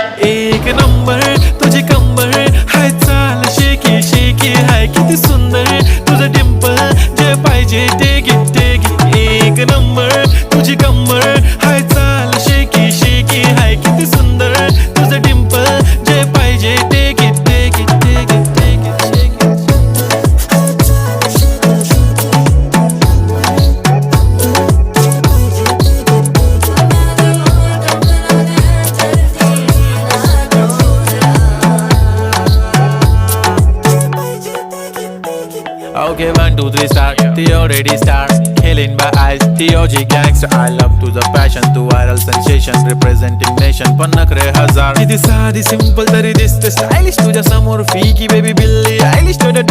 एक नंबर तुझी कंबर हाय, चाल शेकी शेकी हाय, किती सुंदर तुझं डिंपल, जे पाहिजे ते घे. एक नंबर तुझी कंबर हाय, चाल शेकी शेकी हाय, किती सुंदर तुझं डिंपल, जे पाहिजे ते घे. Okay, 1, 2, 3 start. The already start. Killing by eyes. The OG gangster. I love to the passion, to viral sensation, representing nation. पन्नकरे हजार. किती साधी simple तरी दिसते stylish तुझ्या समोर. फीकी baby बिल्ली. Stylish to the